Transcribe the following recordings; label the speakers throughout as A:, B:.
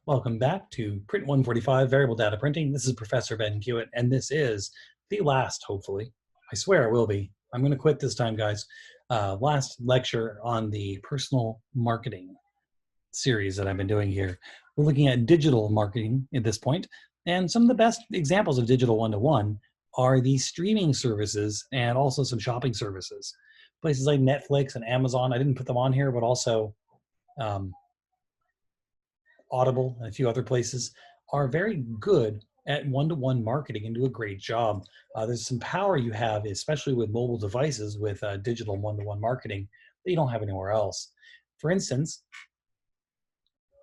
A: Welcome back to Print 145 Variable Data Printing. This is Professor Ben Hewitt, and this is the last, hopefully, I swear it will be. I'm going to quit this time, guys. Last lecture on the personal marketing series that I've been doing here. We're looking at digital marketing at this point, and some of the best examples of digital one-to-one are the streaming services and also some shopping services. Places like Netflix and Amazon, I didn't put them on here, but also Audible and a few other places are very good at one-to-one marketing and do a great job. There's some power you have, especially with mobile devices, with digital one-to-one marketing that you don't have anywhere else. For instance,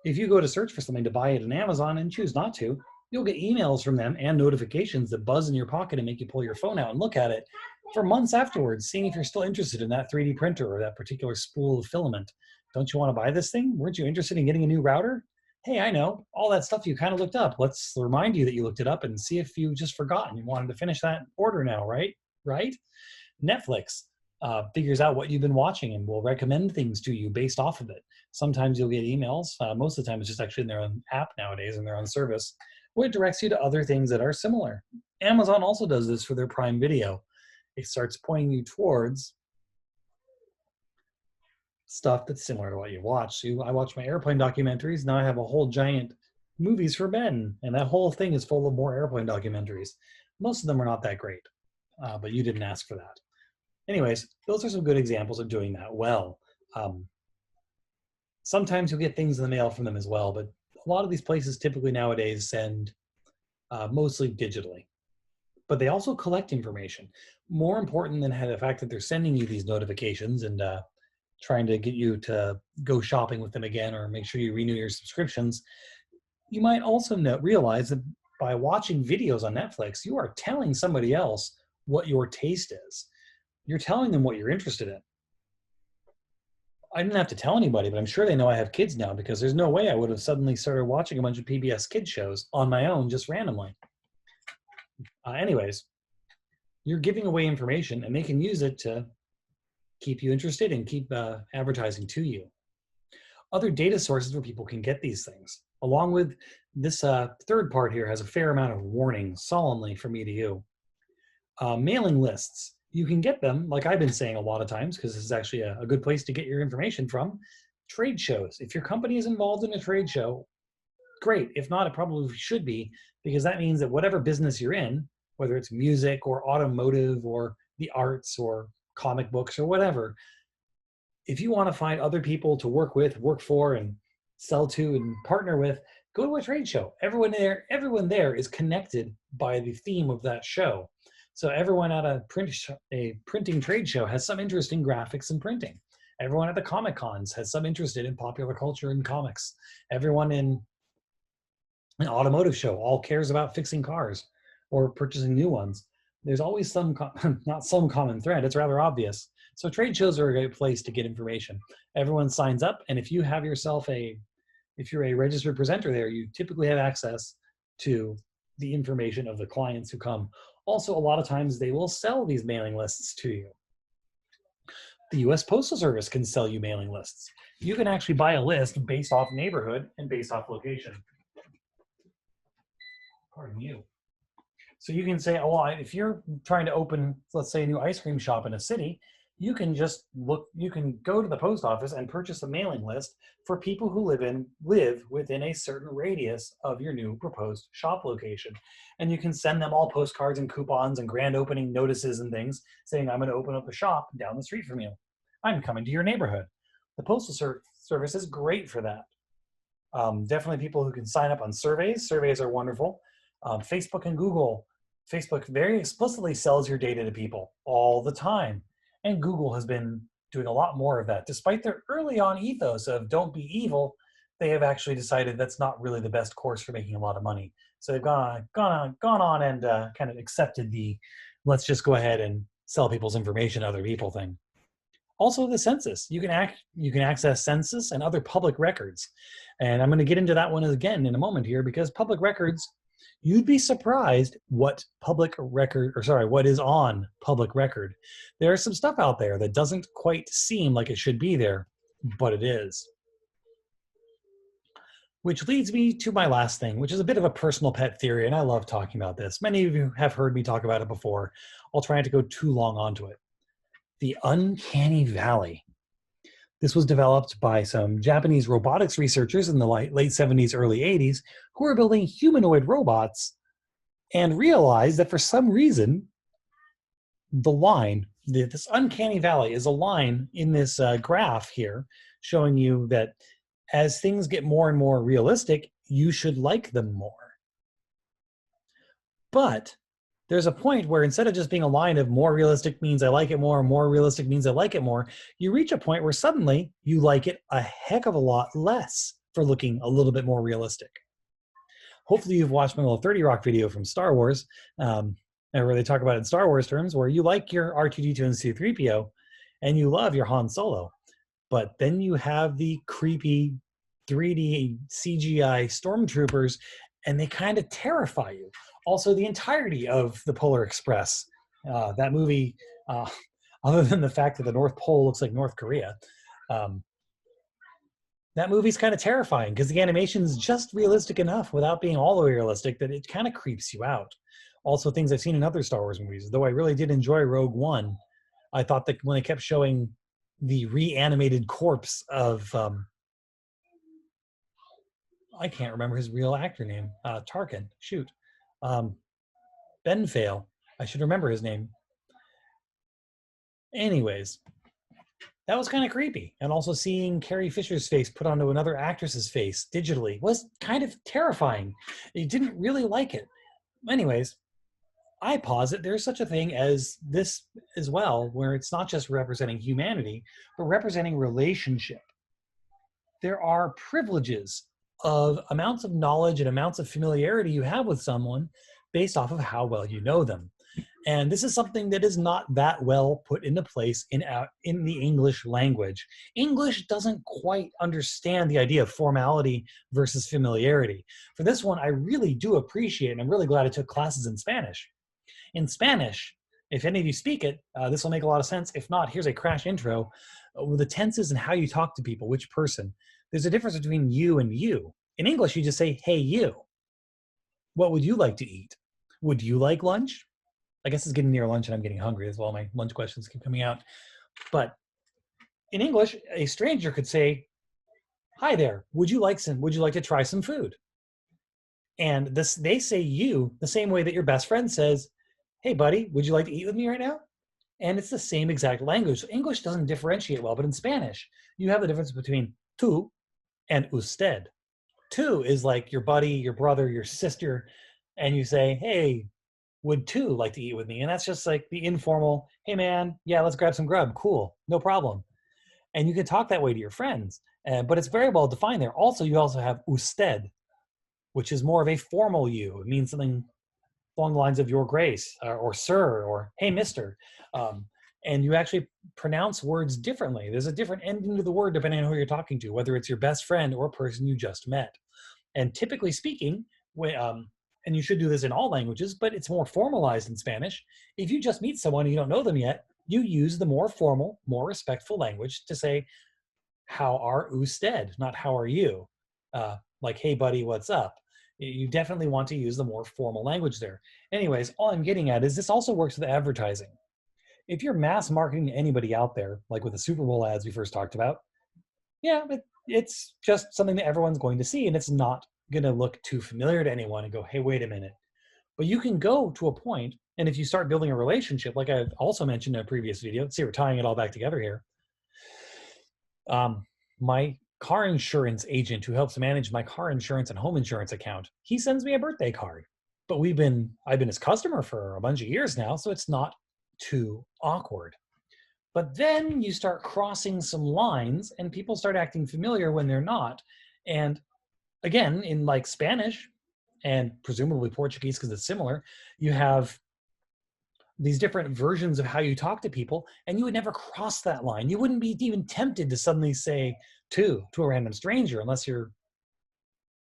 A: if you go to search for something to buy at an Amazon and choose not to, you'll get emails from them and notifications that buzz in your pocket and make you pull your phone out and look at it for months afterwards, seeing if you're still interested in that 3D printer or that particular spool of filament. Don't you want to buy this thing? Weren't you interested in getting a new router? Hey, I know, all that stuff you kind of looked up. Let's remind you that you looked it up and see if you just forgotten. You wanted to finish that order now, right? Right? Netflix figures out what you've been watching and will recommend things to you based off of it. Sometimes you'll get emails. Most of the time it's just actually in their own app nowadays and their own service, where it directs you to other things that are similar. Amazon also does this for their Prime Video. It starts pointing you towards stuff that's similar to what you watch. So I watch my airplane documentaries. Now I have a whole giant movies for men, and that whole thing is full of more airplane documentaries. Most of them are not that great, but you didn't ask for that. Anyways, those are some good examples of doing that well. Sometimes you'll get things in the mail from them as well, but a lot of these places typically nowadays send mostly digitally. But they also collect information. More important than the fact that they're sending you these notifications and trying to get you to go shopping with them again or make sure you renew your subscriptions, you might also realize that by watching videos on Netflix, you are telling somebody else what your taste is. You're telling them what you're interested in. I didn't have to tell anybody, but I'm sure they know I have kids now, because there's no way I would have suddenly started watching a bunch of PBS kids shows on my own just randomly. Anyways, you're giving away information and they can use it to keep you interested and keep advertising to you. Other data sources where people can get these things, along with this third part here, has a fair amount of warning solemnly from me to you. Mailing lists. You can get them, like I've been saying a lot of times, because this is actually a good place to get your information from. Trade shows. If your company is involved in a trade show, great. If not, it probably should be, because that means that whatever business you're in, whether it's music or automotive or the arts or comic books or whatever, if you want to find other people to work with, work for, and sell to and partner with, go to a trade show. Everyone there is connected by the theme of that show. So everyone at a printing trade show has some interest in graphics and printing. Everyone at the Comic Cons has some interest in popular culture and comics. Everyone in an automotive show all cares about fixing cars or purchasing new ones. There's always some, not some common thread, it's rather obvious. So trade shows are a great place to get information. Everyone signs up, and if you have yourself if you're a registered presenter there, you typically have access to the information of the clients who come. Also, a lot of times they will sell these mailing lists to you. The US Postal Service can sell you mailing lists. You can actually buy a list based off neighborhood and based off location. Pardon you. So you can say, oh, if you're trying to open, let's say, a new ice cream shop in a city, you can just you can go to the post office and purchase a mailing list for people who live within a certain radius of your new proposed shop location. And you can send them all postcards and coupons and grand opening notices and things saying, I'm going to open up a shop down the street from you. I'm coming to your neighborhood. The Postal Service is great for that. Definitely people who can sign up on surveys. Surveys are wonderful. Facebook and Google. Facebook very explicitly sells your data to people all the time. And Google has been doing a lot more of that. Despite their early on ethos of don't be evil, they have actually decided that's not really the best course for making a lot of money. So they've gone on and kind of accepted the let's just go ahead and sell people's information to other people thing. Also the census. You can access census and other public records. And I'm going to get into that one again in a moment here, because public records, you'd be surprised what what is on public record. There's some stuff out there that doesn't quite seem like it should be there, but it is. Which leads me to my last thing, which is a bit of a personal pet theory, and I love talking about this. Many of you have heard me talk about it before. I'll try not to go too long onto it. The Uncanny Valley. This was developed by some Japanese robotics researchers in the late 70s, early 80s, who were building humanoid robots and realized that for some reason, this Uncanny Valley is a line in this graph here showing you that as things get more and more realistic, you should like them more. But there's a point where instead of just being a line of more realistic means I like it more realistic means I like it more, you reach a point where suddenly you like it a heck of a lot less for looking a little bit more realistic. Hopefully you've watched my little 30 Rock video from Star Wars, where they talk about it in Star Wars terms, where you like your R2-D2 and C-3PO, and you love your Han Solo. But then you have the creepy 3D CGI stormtroopers, and they kind of terrify you. Also, the entirety of the Polar Express, that movie, other than the fact that the North Pole looks like North Korea, that movie's kind of terrifying because the animation's just realistic enough without being all the way realistic that it kind of creeps you out. Also, things I've seen in other Star Wars movies, though I really did enjoy Rogue One, I thought that when they kept showing the reanimated corpse of I can't remember his real actor name. Tarkin. Shoot. Ben Fail. I should remember his name. Anyways, that was kind of creepy. And also seeing Carrie Fisher's face put onto another actress's face digitally was kind of terrifying. You didn't really like it. Anyways, I posit there's such a thing as this as well, where it's not just representing humanity, but representing relationship. There are privileges of amounts of knowledge and amounts of familiarity you have with someone based off of how well you know them. And this is something that is not that well put into place in the English language. English doesn't quite understand the idea of formality versus familiarity. For this one, I really do appreciate, and I'm really glad I took classes in Spanish. In Spanish, if any of you speak it, this will make a lot of sense. If not, here's a crash intro with the tenses and how you talk to people, which person. There's a difference between you and you. In English, you just say, hey, you. What would you like to eat? Would you like lunch? I guess it's getting near lunch and I'm getting hungry as well. My lunch questions keep coming out. But in English, a stranger could say, hi there, would you like to try some food? And they say you the same way that your best friend says, hey buddy, would you like to eat with me right now? And it's the same exact language. So English doesn't differentiate well, but in Spanish, you have the difference between tú and usted. Tú is like your buddy, your brother, your sister, and you say, hey, would two like to eat with me? And that's just like the informal, hey man, yeah, let's grab some grub. Cool, no problem. And you can talk that way to your friends, but it's very well defined there. Also, you also have usted, which is more of a formal you. It means something along the lines of your grace or sir or hey mister. And you actually pronounce words differently. There's a different ending to the word depending on who you're talking to, whether it's your best friend or a person you just met. And typically speaking, and you should do this in all languages, but it's more formalized in Spanish. If you just meet someone and you don't know them yet, you use the more formal, more respectful language to say, how are usted, not how are you? Like, hey buddy, what's up? You definitely want to use the more formal language there. Anyways, all I'm getting at is this also works with advertising. If you're mass marketing to anybody out there, like with the Super Bowl ads we first talked about, yeah, it's just something that everyone's going to see, and it's not going to look too familiar to anyone and go, hey, wait a minute. But you can go to a point, and if you start building a relationship, like I've also mentioned in a previous video, see, we're tying it all back together here. My car insurance agent who helps manage my car insurance and home insurance account, he sends me a birthday card. But I've been his customer for a bunch of years now, so it's not too awkward. But then you start crossing some lines and people start acting familiar when they're not. And again, in like Spanish and presumably Portuguese, because it's similar, you have these different versions of how you talk to people, and you would never cross that line. You wouldn't be even tempted to suddenly say to a random stranger unless you're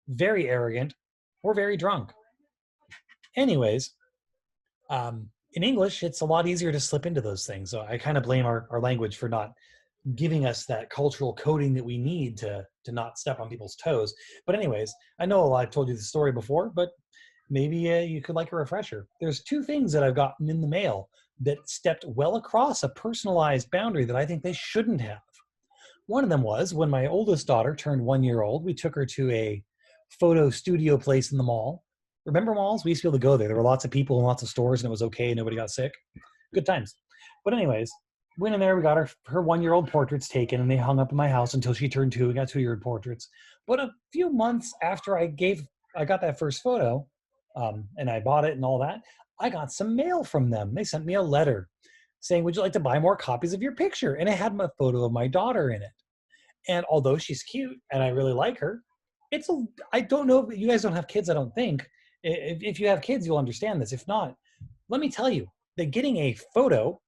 A: very arrogant or very drunk. Anyways, in English, it's a lot easier to slip into those things. So I kind of blame our language for not giving us that cultural coding that we need to not step on people's toes. But anyways, I know I've told you the story before, but maybe you could like a refresher. There's two things that I've gotten in the mail that stepped well across a personalized boundary that I think they shouldn't have. One of them was when my oldest daughter turned 1 year old, we took her to a photo studio place in the mall. Remember malls? We used to be able to go there. There were lots of people and lots of stores, and it was okay. Nobody got sick. Good times. But anyways, went in there. We got her 1 year old portraits taken, and they hung up in my house until she turned 2. We got 2 year old portraits. But a few months after I got that first photo, and I bought it and all that, I got some mail from them. They sent me a letter saying, "Would you like to buy more copies of your picture?" And it had a photo of my daughter in it. And although she's cute and I really like her, I don't know, you guys don't have kids, I don't think. If you have kids, you'll understand this. If not, let me tell you that getting a photo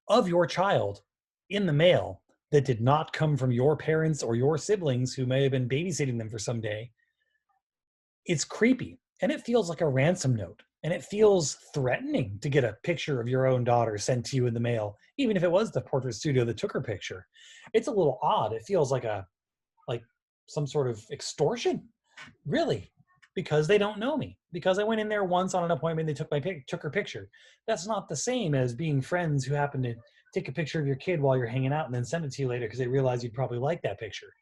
A: of your child in the mail that did not come from your parents or your siblings who may have been babysitting them for some day, it's creepy and it feels like a ransom note. And it feels threatening to get a picture of your own daughter sent to you in the mail, even if it was the portrait studio that took her picture. It's a little odd. It feels like some sort of extortion, really, because they don't know me. Because I went in there once on an appointment, they took her picture. That's not the same as being friends who happen to take a picture of your kid while you're hanging out and then send it to you later because they realize you'd probably like that picture.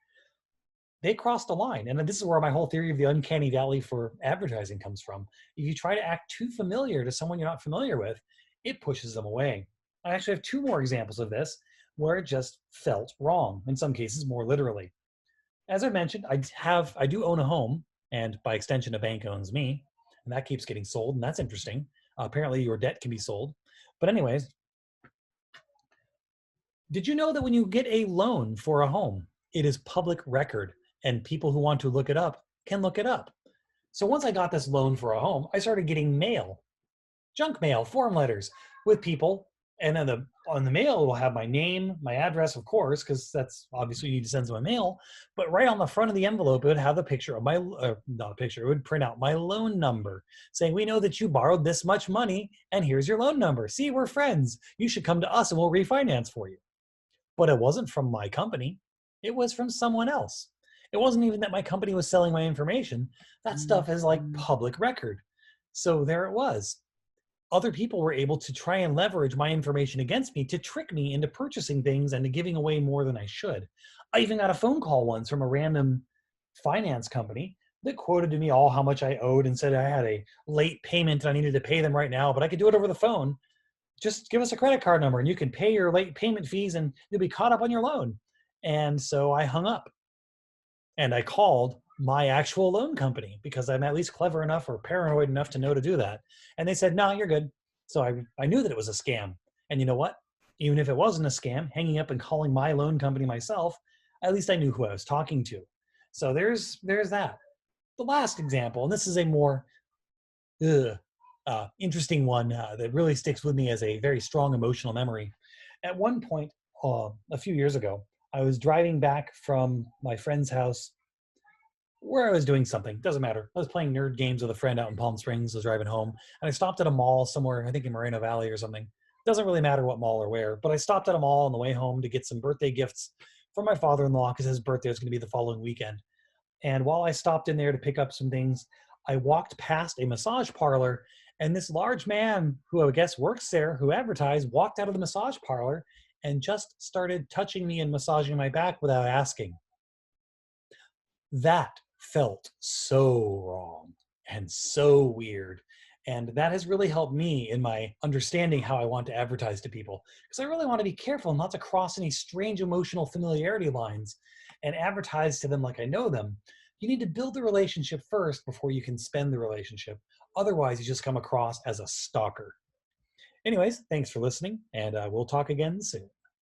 A: They crossed a line. And this is where my whole theory of the uncanny valley for advertising comes from. If you try to act too familiar to someone you're not familiar with, it pushes them away. I actually have 2 more examples of this where it just felt wrong, in some cases more literally. As I mentioned, I do own a home, and by extension, a bank owns me, and that keeps getting sold, and that's interesting. Apparently, your debt can be sold. But anyways, did you know that when you get a loan for a home, it is public record, and people who want to look it up can look it up? So once I got this loan for a home, I started getting mail, junk mail, form letters with people. And then on the mail, it will have my name, my address, of course, because that's obviously you need to send them a mail. But right on the front of the envelope, it would have the picture of not a picture, it would print out my loan number saying, "We know that you borrowed this much money, and here's your loan number. See, we're friends. You should come to us and we'll refinance for you." But it wasn't from my company. It was from someone else. It wasn't even that my company was selling my information. That stuff is like public record. So there it was. Other people were able to try and leverage my information against me to trick me into purchasing things and to giving away more than I should. I even got a phone call once from a random finance company that quoted to me all how much I owed and said I had a late payment and I needed to pay them right now, but I could do it over the phone. Just give us a credit card number and you can pay your late payment fees and you'll be caught up on your loan. And so I hung up and I called my actual loan company because I'm at least clever enough or paranoid enough to know to do that. And they said, "No, you're good." So I knew that it was a scam. And you know what? Even if it wasn't a scam, hanging up and calling my loan company myself, at least I knew who I was talking to. So there's that. The last example, and this is a more interesting one that really sticks with me as a very strong emotional memory. At one point, a few years ago, I was driving back from my friend's house where I was doing something. Doesn't matter. I was playing nerd games with a friend out in Palm Springs. I was driving home, and I stopped at a mall somewhere, I think in Moreno Valley or something. Doesn't really matter what mall or where, but I stopped at a mall on the way home to get some birthday gifts for my father-in-law because his birthday was going to be the following weekend. And while I stopped in there to pick up some things, I walked past a massage parlor, and this large man who I guess works there, who advertised, walked out of the massage parlor and just started touching me and massaging my back without asking. That felt so wrong and so weird. And that has really helped me in my understanding how I want to advertise to people. Because I really want to be careful not to cross any strange emotional familiarity lines and advertise to them like I know them. You need to build the relationship first before you can spend the relationship. Otherwise, you just come across as a stalker. Anyways, thanks for listening, and we'll talk again soon.